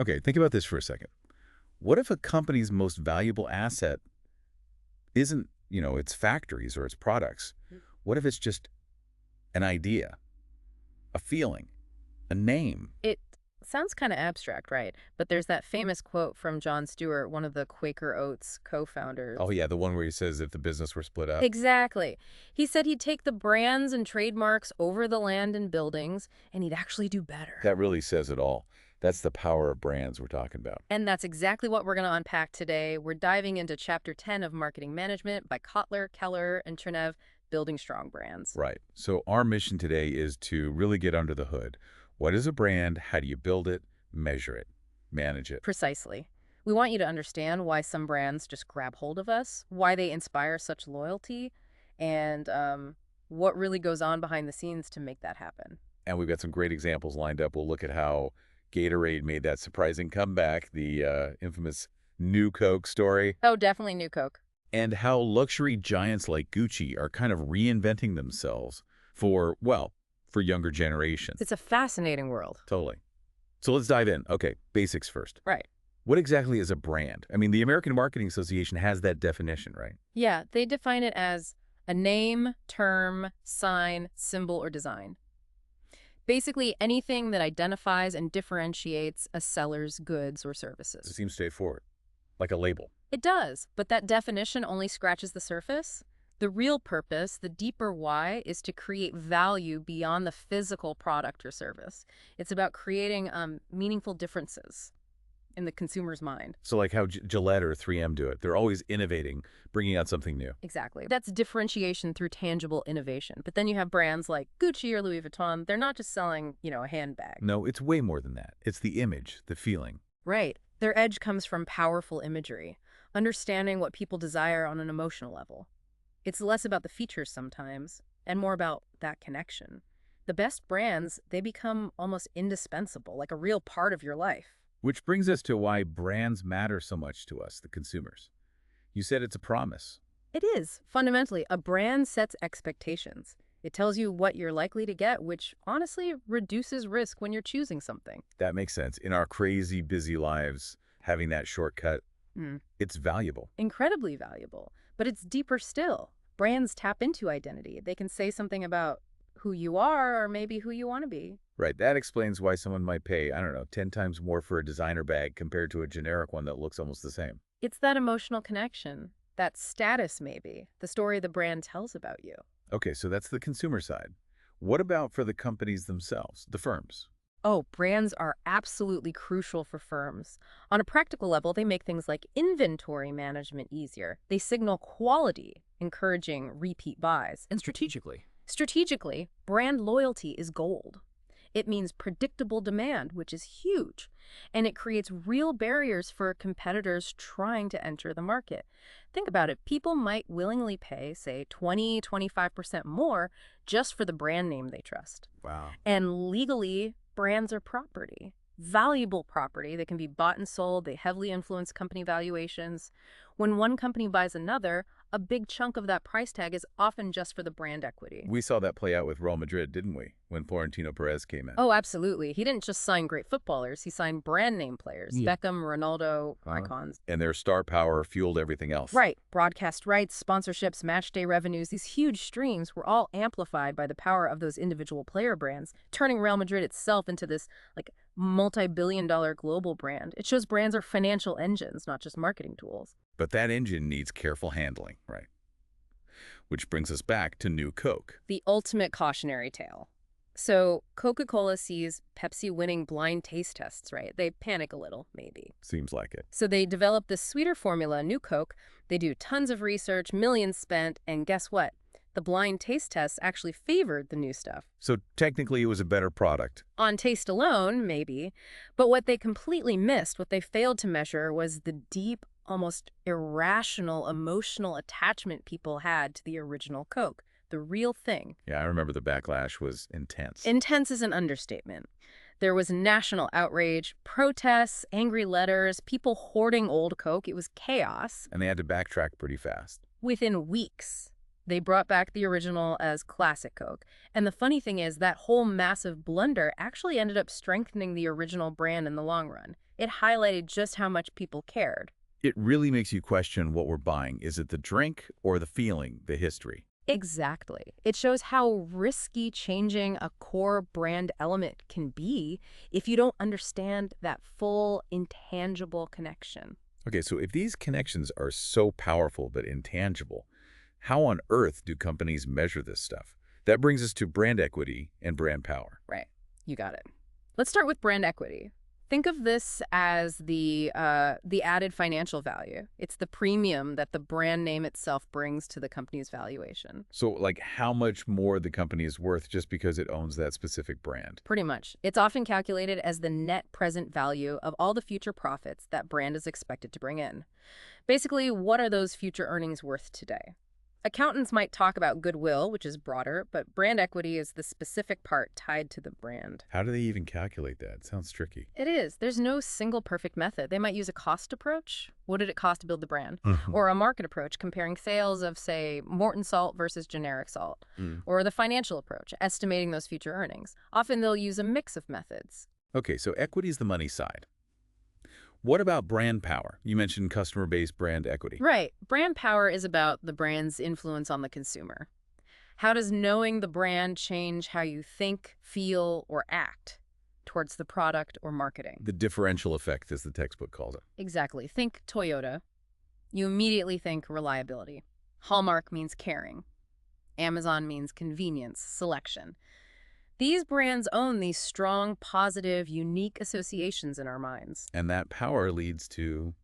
Okay, think about this for a second. What if a company's most valuable asset isn't, its factories or its products? What if it's just an idea, a feeling, a name? It sounds kind of abstract, right? But there's that famous quote from John Stewart, one of the Quaker Oats co-founders. Oh, yeah, the one where he says if the business were split up. Exactly. He said he'd take the brands and trademarks over the land and buildings, and he'd actually do better. That really says it all. That's the power of brands we're talking about. And that's exactly what we're going to unpack today. We're diving into Chapter 10 of Marketing Management by Kotler, Keller, and Chernev, Building Strong Brands. Right. So our mission today is to really get under the hood. What is a brand? How do you build it, measure it, manage it? Precisely. We want you to understand why some brands just grab hold of us, why they inspire such loyalty, and what really goes on behind the scenes to make that happen. And we've got some great examples lined up. We'll look at how Gatorade made that surprising comeback, the infamous New Coke story, Oh, definitely New Coke. and how luxury giants like Gucci are kind of reinventing themselves for younger generations. It's a fascinating world. Totally. So let's dive in. Okay, basics first. Right. What exactly is a brand? I mean, the American Marketing Association has that definition, right? Yeah, they define it as a name, term, sign, symbol, or design. Basically, anything that identifies and differentiates a seller's goods or It services. seems straightforward, like a label. It does, but that definition only scratches the surface. The real purpose, the deeper why, is to create value beyond the physical product or service. It's about creating meaningful differences in the consumer's mind. So like how Gillette or 3M do it. They're always innovating, bringing out something new. Exactly. That's differentiation through tangible innovation. But then you have brands like Gucci or Louis Vuitton. They're not just selling, a handbag. No, it's way more than that. It's the image, the feeling. Right. Their edge comes from powerful imagery, understanding what people desire on an emotional level. It's less about the features sometimes, and more about that connection. The best brands, they become almost indispensable, like a real part of your life. Which brings us to why brands matter so much to us, the consumers. You said it's a promise. It is. Fundamentally, a brand sets expectations. It tells you what you're likely to get, which honestly reduces risk when you're choosing something. That makes sense. In our crazy, busy lives, having that shortcut, it's valuable. Incredibly valuable. But it's deeper still. Brands tap into identity. They can say something about who you are or maybe who you want to be. Right, that explains why someone might pay, 10 times more for a designer bag compared to a generic one that looks almost the same. It's that emotional connection, that status maybe, the story the brand tells about you. Okay, so that's the consumer side. What about for the companies themselves, the firms? Oh, brands are absolutely crucial for firms. On a practical level, they make things like inventory management easier. They signal quality, encouraging repeat buys. And strategically, Brand loyalty is gold. It means predictable demand, which is huge, and it creates real barriers for competitors trying to enter the market. Think about it. People might willingly pay, say, 20–25% more just for the brand name they trust. Wow. And legally, brands are property, valuable property that can be bought and sold. They heavily influence company valuations. When one company buys another, a big chunk of that price tag is often just for the brand equity. We saw that play out with Real Madrid, didn't we, when Florentino Perez came in? Oh, absolutely. He didn't just sign great footballers. He signed brand name players. Yeah. Beckham, Ronaldo, icons. And their star power fueled everything else. Right. Broadcast rights, sponsorships, match day revenues, these huge streams were all amplified by the power of those individual player brands, turning Real Madrid itself into this multi-billion-dollar global brand. It shows brands are financial engines, not just marketing tools. But that engine needs careful handling, right? Which brings us back to New Coke. The ultimate cautionary tale. So Coca-Cola sees Pepsi winning blind taste tests, right? They panic a little, maybe. Seems like it. So they develop this sweeter formula, New Coke. They do tons of research, millions spent, and guess what? The blind taste tests actually favored the new stuff. So technically it was a better product. On taste alone, maybe. But what they completely missed, what they failed to measure, was the deep, almost irrational emotional attachment people had to the original Coke, the real thing. Yeah, I remember the backlash was intense. Intense is an understatement. There was national outrage, protests, angry letters, people hoarding old Coke. It was chaos. And they had to backtrack pretty fast. Within weeks, they brought back the original as classic Coke. And the funny thing is that whole massive blunder actually ended up strengthening the original brand in the long run. It highlighted just how much people cared. It really makes you question what we're buying. Is it the drink or the feeling, the history? Exactly. It shows how risky changing a core brand element can be if you don't understand that full, intangible connection. Okay, so if these connections are so powerful but intangible, how on earth do companies measure this stuff? That brings us to brand equity and brand power. Right. You got it. Let's start with brand equity. Think of this as the added financial value. It's the premium that the brand name itself brings to the company's valuation. So, like, how much more the company is worth just because it owns that specific brand? Pretty much. It's often calculated as the net present value of all the future profits that brand is expected to bring in. Basically, what are those future earnings worth today? Accountants might talk about goodwill, which is broader, but brand equity is the specific part tied to the brand. How do they even calculate that? It sounds tricky. It is. There's no single perfect method. They might use a cost approach. What did it cost to build the brand? Mhm. Or a market approach, comparing sales of, say, Morton salt versus generic salt. Or the financial approach, estimating those future earnings. Often they'll use a mix of methods. Okay, so equity is the money side. What about brand power? You mentioned customer-based brand equity. Right. Brand power is about the brand's influence on the consumer. How does knowing the brand change how you think, feel, or act towards the product or marketing? The differential effect, as the textbook calls it. Exactly. Think Toyota. You immediately think reliability. Hallmark means caring. Amazon means convenience, selection. These brands own these strong, positive, unique associations in our minds. And that power leads to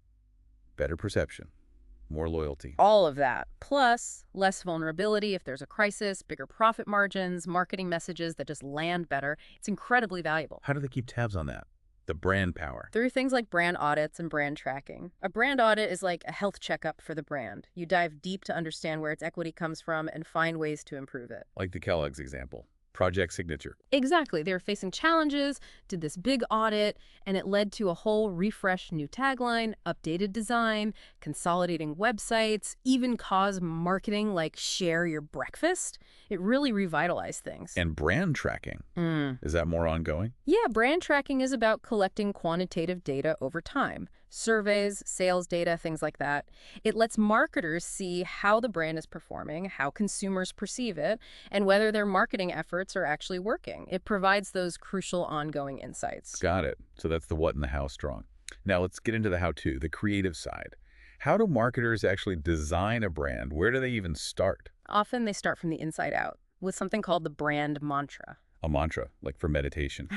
better perception, more loyalty. All of that, plus less vulnerability if there's a crisis, bigger profit margins, marketing messages that just land better. It's incredibly valuable. How do they keep tabs on that? The brand power. Through things like brand audits and brand tracking. A brand audit is like a health checkup for the brand. You dive deep to understand where its equity comes from and find ways to improve it. Like the Kellogg's example. Project Signature. Exactly. They were facing challenges, did this big audit, and it led to a whole refreshed new tagline, updated design, consolidating websites, even cause marketing like share your breakfast. It really revitalized things. And brand tracking. Is that more ongoing? Yeah, brand tracking is about collecting quantitative data over time. Surveys, sales data, things like that. It lets marketers see how the brand is performing, how consumers perceive it, and whether their marketing efforts are actually working. It provides those crucial ongoing insights. Got it. So that's the what and the how strong. Now let's get into the how-to, the creative side. How do marketers actually design a brand? Where do they even start? Often they start from the inside out with something called the brand mantra. A mantra, like for meditation.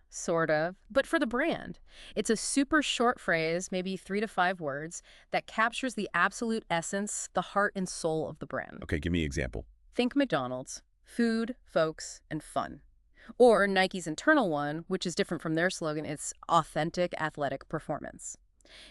Sort of. But for the brand, it's a super short phrase, maybe 3 to 5 words, that captures the absolute essence, the heart and soul of the brand. Okay, give me an example. Think McDonald's, food, folks, and fun. Or Nike's internal one, which is different from their slogan, it's authentic athletic performance.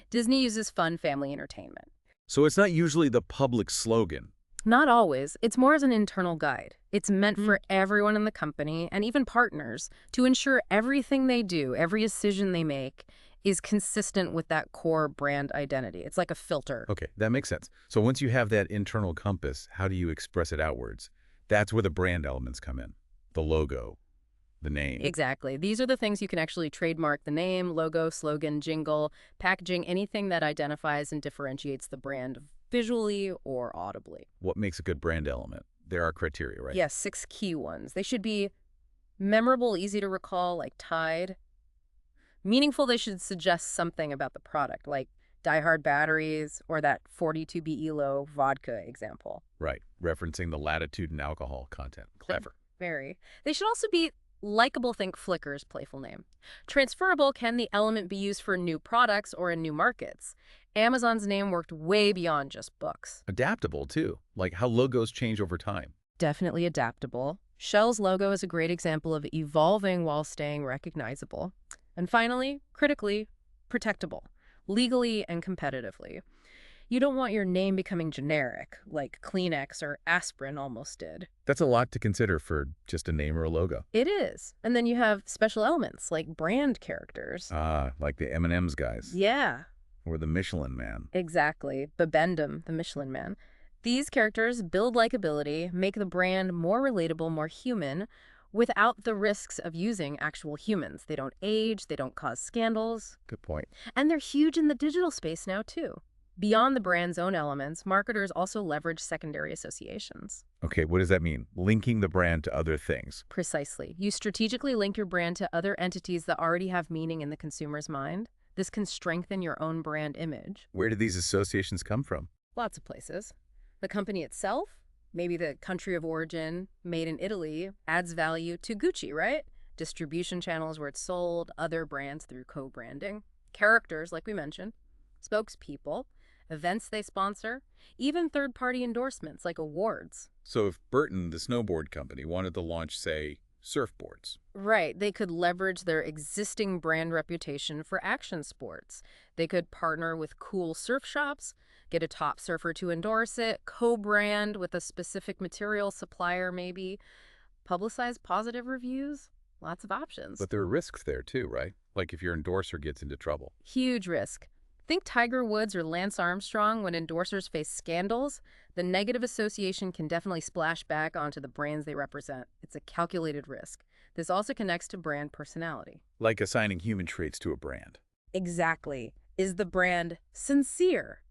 Disney uses fun family entertainment. So it's not usually the public slogan. Not always. It's more as an internal guide. It's meant for everyone in the company and even partners to ensure everything they do, every decision they make, is consistent with that core brand identity. It's like a filter. Okay, that makes sense. So once you have that internal compass, how do you express it outwards? That's where the brand elements come in. The logo, the name. Exactly. These are the things you can actually trademark: the name, logo, slogan, jingle, packaging, anything that identifies and differentiates the brand visually or audibly. What makes a good brand element? There are criteria, right? Yes, 6 key ones. They should be memorable, easy to recall, like Tide. Meaningful, they should suggest something about the product, like Die Hard batteries or that 42 low vodka example. Right, referencing the latitude and alcohol content. Clever. Very. They should also be likable. Think Flickr's playful name. Transferable, can the element be used for new products or in new markets? Amazon's name worked way beyond just books. Adaptable, too, like how logos change over time. Definitely adaptable. Shell's logo is a great example of evolving while staying recognizable. And finally, critically, protectable, legally and competitively. You don't want your name becoming generic, like Kleenex or aspirin almost did. That's a lot to consider for just a name or a logo. It is. And then you have special elements like brand characters. Like the M&M's guys. Yeah, Or the Michelin Man. exactly. Bibendum, the Michelin Man. These characters build likability, make the brand more relatable, more human, without the risks of using actual humans. They don't age, they don't cause scandals, Good point. and they're huge in the digital space now, too. Beyond the brand's own elements, marketers also leverage secondary associations. Okay, what does that mean? Linking the brand to other things. Precisely. You strategically link your brand to other entities that already have meaning in the consumer's mind. This can strengthen your own brand image. Where do these associations come from? Lots of places. The company itself, maybe the country of origin, made in Italy, adds value to Gucci, right? Distribution channels where it's sold, other brands through co-branding. Characters, like we mentioned, spokespeople, events they sponsor, even third-party endorsements like awards. So if Burton, the snowboard company, wanted to launch, say, surfboards. Right, they could leverage their existing brand reputation for action sports. They could partner with cool surf shops, get a top surfer to endorse it, co-brand with a specific material supplier maybe, publicize positive reviews. Lots of options. But there are risks there too, right? Like if your endorser gets into trouble. Huge risk. Think Tiger Woods or Lance Armstrong. When endorsers face scandals, the negative association can definitely splash back onto the brands they represent. It's a calculated risk. This also connects to brand personality. Like assigning human traits to a brand. Exactly. Is the brand sincere,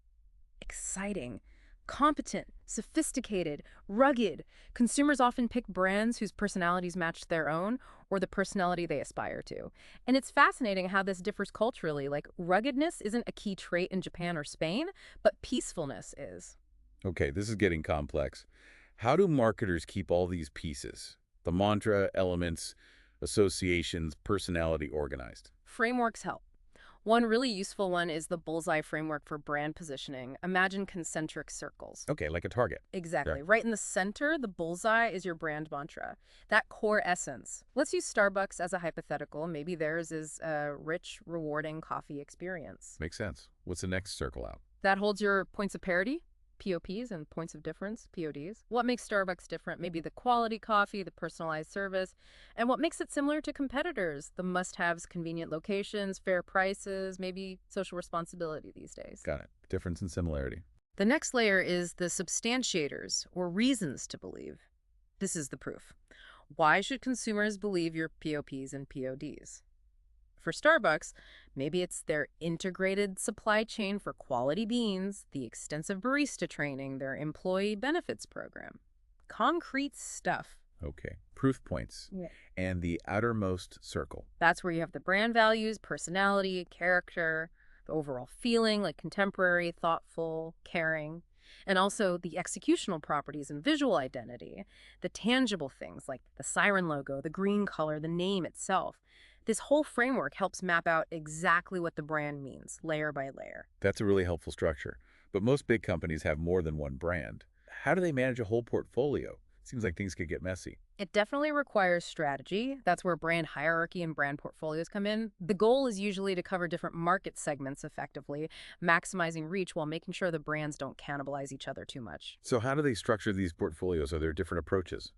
exciting, competent, sophisticated, rugged? Consumers often pick brands whose personalities match their own or the personality they aspire to. And it's fascinating how this differs culturally. Like, ruggedness isn't a key trait in Japan or Spain, but peacefulness is. Okay, this is getting complex. How do marketers keep all these pieces, the mantra, elements, associations, personality organized? Frameworks help. One really useful one is the bullseye framework for brand positioning. Imagine concentric circles. Okay, like a target. Exactly. Yeah. Right in the center, the bullseye is your brand mantra. That core essence. Let's use Starbucks as a hypothetical. Maybe theirs is a rich, rewarding coffee experience. Makes sense. What's the next circle out? That holds your points of parity, POPs, and points of difference, PODs. What makes Starbucks different? Maybe the quality coffee, the personalized service, and what makes it similar to competitors, the must-haves, convenient locations, fair prices, maybe social responsibility these days. Got it. Difference and similarity. The next layer is the substantiators, or reasons to believe. This is the proof. Why should consumers believe your POPs and PODs? For Starbucks, maybe it's their integrated supply chain for quality beans, the extensive barista training, their employee benefits program. Concrete stuff. Okay. Proof points. Yeah. And the outermost circle. That's where you have the brand values, personality, character, the overall feeling, like contemporary, thoughtful, caring, and also the executional properties and visual identity, the tangible things like the siren logo, the green color, the name itself. This whole framework helps map out exactly what the brand means, layer by layer. That's a really helpful structure. But most big companies have more than one brand. How do they manage a whole portfolio? Seems like things could get messy. It definitely requires strategy. That's where brand hierarchy and brand portfolios come in. The goal is usually to cover different market segments effectively, maximizing reach while making sure the brands don't cannibalize each other too much. So how do they structure these portfolios? Are there different approaches?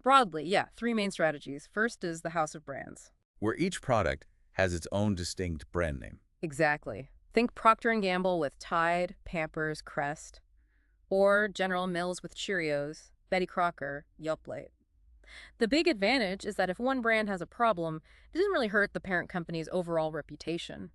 Broadly, yeah, three main strategies. First is the house of brands. Where each product has its own distinct brand name. Exactly. Think Procter & Gamble with Tide, Pampers, Crest, or General Mills with Cheerios, Betty Crocker, Yoplait. The big advantage is that if one brand has a problem, it doesn't really hurt the parent company's overall reputation.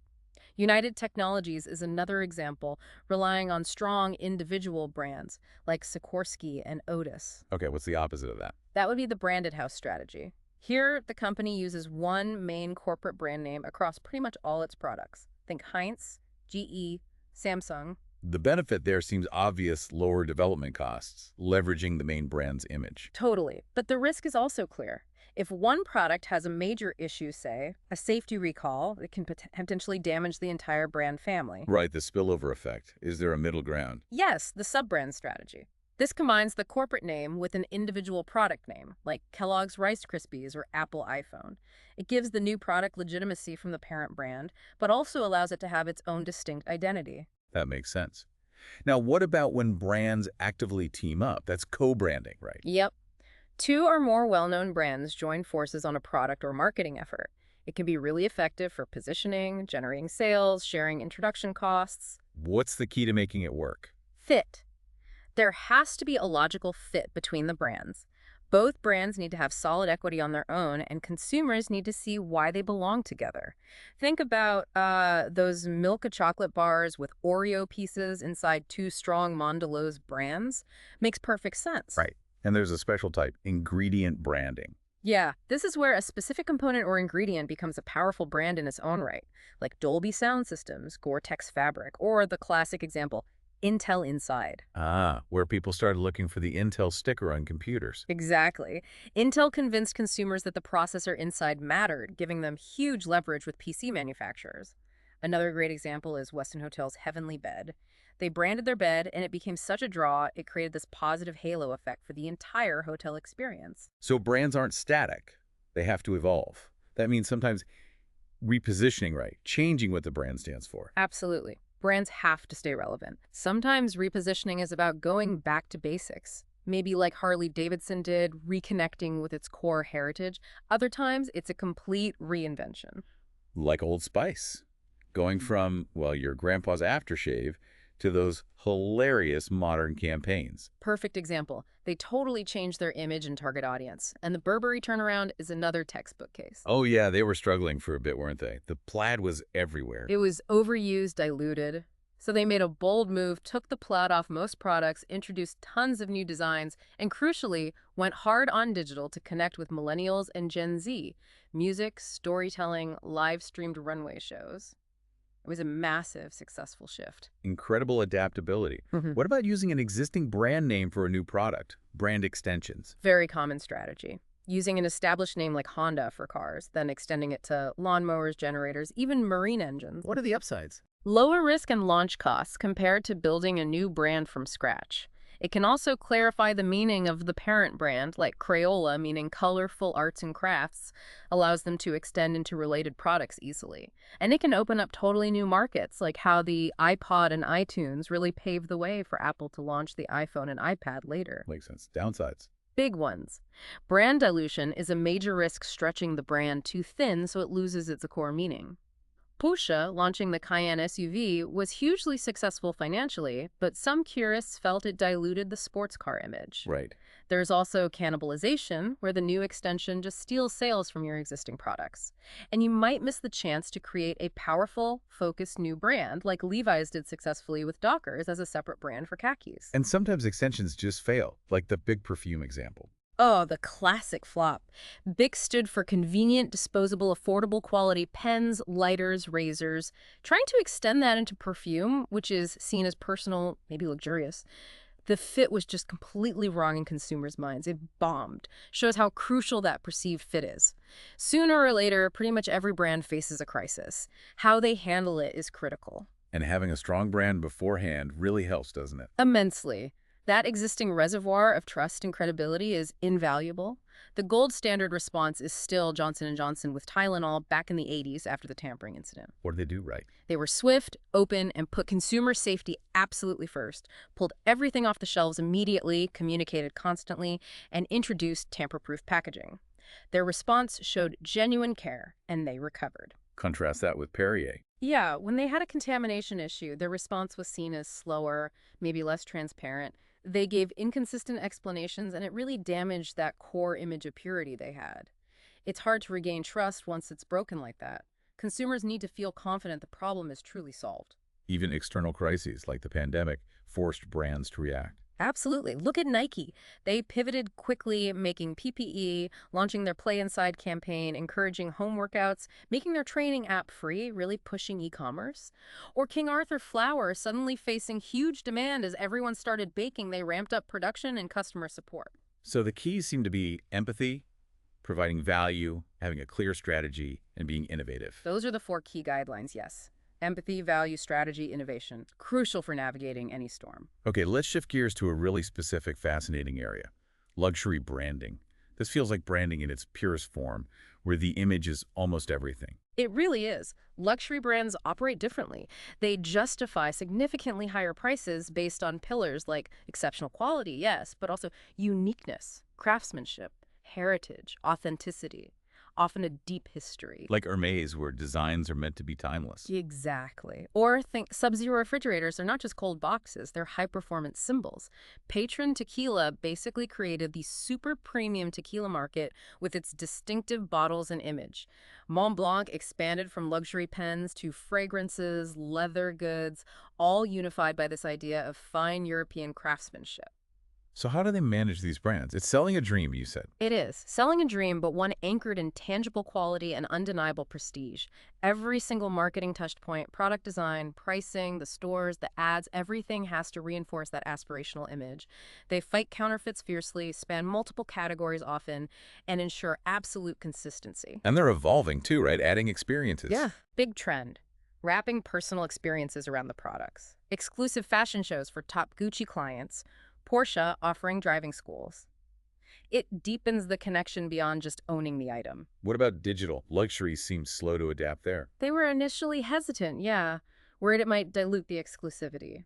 United Technologies is another example, relying on strong individual brands like Sikorsky and Otis. Okay, what's the opposite of that? That would be the branded house strategy. Here, the company uses one main corporate brand name across pretty much all its products. Think Heinz, GE, Samsung. The benefit there seems obvious: lower development costs, leveraging the main brand's image. Totally. But the risk is also clear. If one product has a major issue, say, a safety recall, it can potentially damage the entire brand family. Right, the spillover effect. Is there a middle ground? Yes, the sub-brand strategy. This combines the corporate name with an individual product name, like Kellogg's Rice Krispies or Apple iPhone. It gives the new product legitimacy from the parent brand, but also allows it to have its own distinct identity. That makes sense. Now, what about when brands actively team up? That's co-branding, right? Yep. Two or more well-known brands join forces on a product or marketing effort. It can be really effective for positioning, generating sales, sharing introduction costs. What's the key to making it work? Fit. There has to be a logical fit between the brands. Both brands need to have solid equity on their own, and consumers need to see why they belong together. Think about those Milka chocolate bars with Oreo pieces inside two strong Mondelez brands. Makes perfect sense. Right. And there's a special type, ingredient branding. Yeah, this is where a specific component or ingredient becomes a powerful brand in its own right, like Dolby sound systems, Gore-Tex fabric, or the classic example, Intel Inside. Ah, where people started looking for the Intel sticker on computers. Exactly. Intel convinced consumers that the processor inside mattered, giving them huge leverage with PC manufacturers. Another great example is Westin Hotel's Heavenly Bed. They branded their bed, and it became such a draw, it created this positive halo effect for the entire hotel experience. So brands aren't static. They have to evolve. That means sometimes repositioning, right? Changing what the brand stands for. Absolutely. Brands have to stay relevant. Sometimes repositioning is about going back to basics. Maybe like Harley-Davidson did, reconnecting with its core heritage. Other times, it's a complete reinvention. Like Old Spice. Going from, well, your grandpa's aftershave to those hilarious modern campaigns. Perfect example. They totally changed their image and target audience. And the Burberry turnaround is another textbook case. Oh yeah, they were struggling for a bit, weren't they? The plaid was everywhere. It was overused, diluted. So they made a bold move, took the plaid off most products, introduced tons of new designs, and crucially, went hard on digital to connect with millennials and Gen Z. Music, storytelling, live-streamed runway shows. It was a massive, successful shift. Incredible adaptability. What about using an existing brand name for a new product? Brand extensions. Very common strategy. Using an established name like Honda for cars, then extending it to lawnmowers, generators, even marine engines. What are the upsides? Lower risk and launch costs compared to building a new brand from scratch. It can also clarify the meaning of the parent brand, like Crayola, meaning colorful arts and crafts, allows them to extend into related products easily. And it can open up totally new markets, like how the iPod and iTunes really paved the way for Apple to launch the iPhone and iPad later. Makes sense. Downsides. Big ones. Brand dilution is a major risk, stretching the brand too thin so it loses its core meaning. Porsche, launching the Cayenne SUV, was hugely successful financially, but some purists felt it diluted the sports car image. Right. There's also cannibalization, where the new extension just steals sales from your existing products. And you might miss the chance to create a powerful, focused new brand, like Levi's did successfully with Dockers as a separate brand for khakis. And sometimes extensions just fail, like the big perfume example. Oh, the classic flop. BIC stood for convenient, disposable, affordable quality pens, lighters, razors. Trying to extend that into perfume, which is seen as personal, maybe luxurious, the fit was just completely wrong in consumers' minds. It bombed. Shows how crucial that perceived fit is. Sooner or later, pretty much every brand faces a crisis. How they handle it is critical. And having a strong brand beforehand really helps, doesn't it? Immensely. That existing reservoir of trust and credibility is invaluable. The gold standard response is still Johnson & Johnson with Tylenol back in the 80s after the tampering incident. What did they do right? They were swift, open, and put consumer safety absolutely first, pulled everything off the shelves immediately, communicated constantly, and introduced tamper-proof packaging. Their response showed genuine care, and they recovered. Contrast that with Perrier. Yeah, when they had a contamination issue, their response was seen as slower, maybe less transparent. They gave inconsistent explanations, and it really damaged that core image of purity they had. It's hard to regain trust once it's broken like that. Consumers need to feel confident the problem is truly solved. Even external crises like the pandemic forced brands to react. Absolutely. Look at Nike. They pivoted quickly, making PPE, launching their Play Inside campaign, encouraging home workouts, making their training app free, really pushing e-commerce. Or King Arthur Flour, suddenly facing huge demand as everyone started baking, they ramped up production and customer support. So the keys seem to be empathy, providing value, having a clear strategy, and being innovative. Those are the 4 key guidelines, yes. Empathy, value, strategy, innovation. Crucial for navigating any storm. Okay, let's shift gears to a really specific, fascinating area. Luxury branding. This feels like branding in its purest form, where the image is almost everything. It really is. Luxury brands operate differently. They justify significantly higher prices based on pillars like exceptional quality, yes, but also uniqueness, craftsmanship, heritage, authenticity. often a deep history. Like Hermes, where designs are meant to be timeless. Exactly. Or think Sub-Zero refrigerators are not just cold boxes, they're high-performance symbols. Patron Tequila basically created the super premium tequila market with its distinctive bottles and image. Mont Blanc expanded from luxury pens to fragrances, leather goods, all unified by this idea of fine European craftsmanship. So how do they manage these brands? It's selling a dream, you said. It is. Selling a dream, but one anchored in tangible quality and undeniable prestige. Every single marketing touchpoint, product design, pricing, the stores, the ads, everything has to reinforce that aspirational image. They fight counterfeits fiercely, span multiple categories often, and ensure absolute consistency. And they're evolving too, right? Adding experiences. Yeah. Big trend. Wrapping personal experiences around the products. Exclusive fashion shows for top Gucci clients. Porsche offering driving schools. It deepens the connection beyond just owning the item. What about digital? Luxury seems slow to adapt there. They were initially hesitant, yeah, worried it might dilute the exclusivity.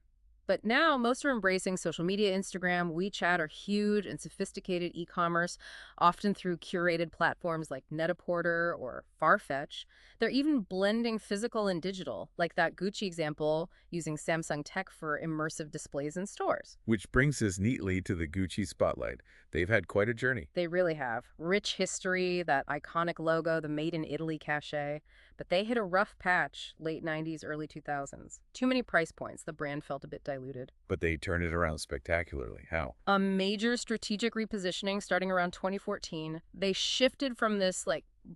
But now most are embracing social media. Instagram, WeChat are huge and sophisticated e-commerce, often through curated platforms like Net-a-Porter or Farfetch. They're even blending physical and digital, like that Gucci example using Samsung tech for immersive displays in stores. Which brings us neatly to the Gucci spotlight. They've had quite a journey. They really have. Rich history, that iconic logo, the Made in Italy cachet. But they hit a rough patch, late 90s, early 2000s. Too many price points, the brand felt a bit diluted. But they turned it around spectacularly. How? A major strategic repositioning starting around 2014. They shifted from this,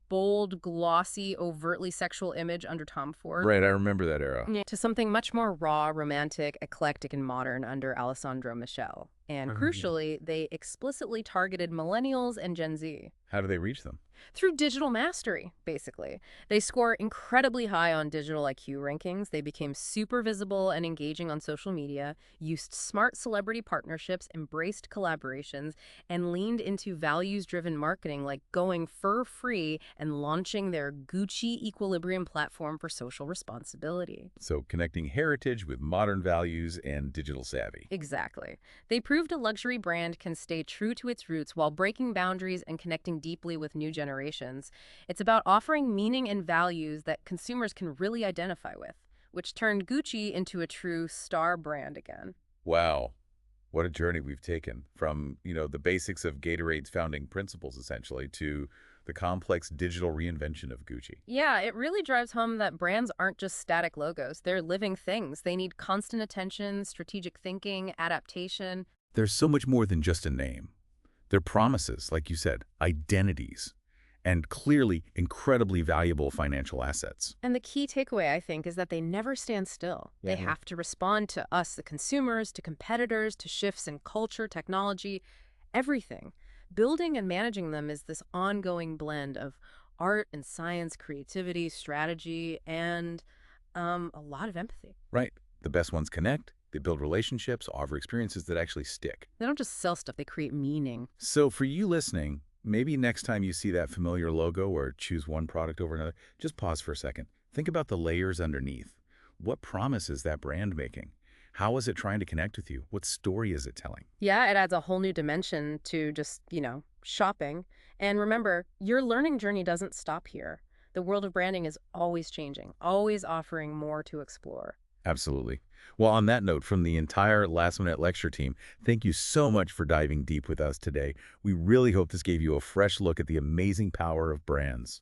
bold, glossy, overtly sexual image under Tom Ford. Right, I remember that era. Yeah, to something much more raw, romantic, eclectic, and modern under Alessandro Michele. And crucially, they explicitly targeted millennials and Gen Z. How do they reach them? Through digital mastery, basically. They score incredibly high on digital IQ rankings. They became super visible and engaging on social media, used smart celebrity partnerships, embraced collaborations, and leaned into values-driven marketing like going fur-free and launching their Gucci Equilibrium platform for social responsibility. So connecting heritage with modern values and digital savvy. Exactly. They proved a luxury brand can stay true to its roots while breaking boundaries and connecting deeply with new generations. It's about offering meaning and values that consumers can really identify with, which turned Gucci into a true star brand again. Wow. What a journey we've taken from, the basics of Gatorade's founding principles, essentially, to the complex digital reinvention of Gucci. Yeah, it really drives home that brands aren't just static logos. They're living things. They need constant attention, strategic thinking, adaptation. There's so much more than just a name. They're promises, like you said, identities, and clearly incredibly valuable financial assets. And the key takeaway, I think, is that they never stand still. They have to respond to us, the consumers, to competitors, to shifts in culture, technology, everything. Building and managing them is this ongoing blend of art and science, creativity, strategy, and a lot of empathy. Right. The best ones connect, they build relationships, offer experiences that actually stick. They don't just sell stuff, they create meaning. So for you listening, maybe next time you see that familiar logo or choose one product over another, just pause for a second. Think about the layers underneath. What promise is that brand making? How is it trying to connect with you? What story is it telling? Yeah, it adds a whole new dimension to just, shopping. And remember, your learning journey doesn't stop here. The world of branding is always changing, always offering more to explore. Absolutely. Well, on that note, from the entire Last Minute Lecture team, thank you so much for diving deep with us today. We really hope this gave you a fresh look at the amazing power of brands.